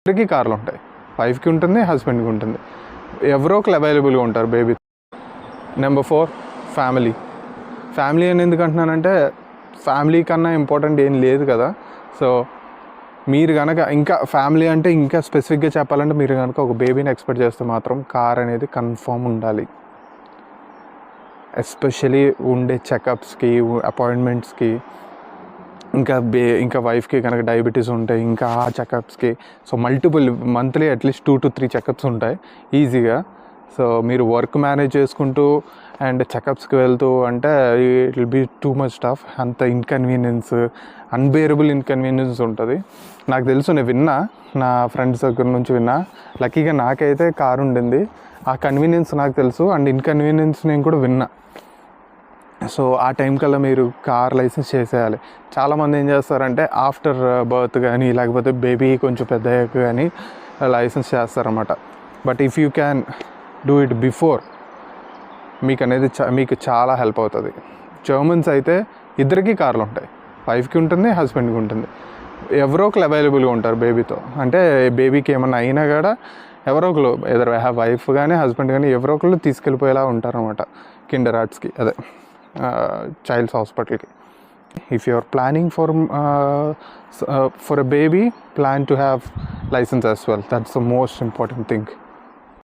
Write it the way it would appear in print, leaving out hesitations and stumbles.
ఇద్దరికి కార్లు ఉంటాయి, వైఫ్కి ఉంటుంది, హస్బెండ్కి ఉంటుంది. ఎవరో ఒకరు అవైలబుల్గా ఉంటారు బేబీ. Number 4 family. ఫ్యామిలీ అని ఎందుకు అంటున్నానంటే ఫ్యామిలీ కన్నా ఇంపార్టెంట్ ఏం లేదు కదా. సో మీరు కనుక ఇంకా ఫ్యామిలీ అంటే ఇంకా స్పెసిఫిక్గా చెప్పాలంటే మీరు కనుక ఒక బేబీని ఎక్స్పెక్ట్ చేస్తే మాత్రం కార్ అనేది కన్ఫామ్ ఉండాలి. ఎస్పెషలీ ఉండే చెకప్స్కి, అపాయింట్మెంట్స్కి, ఇంకా వైఫ్కి కనుక డయాబెటీస్ ఉంటాయి, ఇంకా ఆ చెకప్స్కి. So multiple monthly at least 2 to 3 checkups ఉంటాయి ఈజీగా. సో మీరు వర్క్ మేనేజ్ చేసుకుంటూ అండ్ చెకప్స్కి వెళ్తూ అంటే it will be too much tough. అంత ఇన్కన్వీనియన్స్, అన్బేరబుల్ ఇన్కన్వీనియన్స్ ఉంటుంది. నాకు తెలుసు, నేను విన్నా, నా ఫ్రెండ్స్ దగ్గర నుంచి విన్నా. లక్కీగా నాకైతే కారు ఉండింది. ఆ కన్వీనియన్స్ నాకు తెలుసు అండ్ ఇన్కన్వీనియన్స్ నేను కూడా విన్నా. సో ఆ టైం కల్లా మీరు కార్ లైసెన్స్ చేసేయాలి. చాలామంది ఏం చేస్తారంటే ఆఫ్టర్ బర్త్ కానీ లేకపోతే బేబీ కొంచెం పెద్ద అయ్యాక కానీ లైసెన్స్ చేస్తారన్నమాట. But if you can do it before మీకు అనేది మీకు చాలా హెల్ప్ అవుతుంది. జర్మన్స్ అయితే ఇద్దరికి కార్లు ఉంటాయి, వైఫ్కి ఉంటుంది, హస్బెండ్కి ఉంటుంది. ఎవరో ఒకరు అవైలబుల్గా ఉంటారు బేబీతో. అంటే బేబీకి ఏమన్నా అయినా కూడా ఎవరో ఒకరు, ఎదర్ వైఫ్ కానీ హస్బెండ్ కానీ ఎవరో ఒకరు తీసుకెళ్ళిపోయేలా ఉంటారన్నమాట కిండర్ హార్ట్స్కి, అదే చైల్డ్స్ హాస్పిటల్కి. If you are planning for a baby, plan to have license as well. That's the most important thing.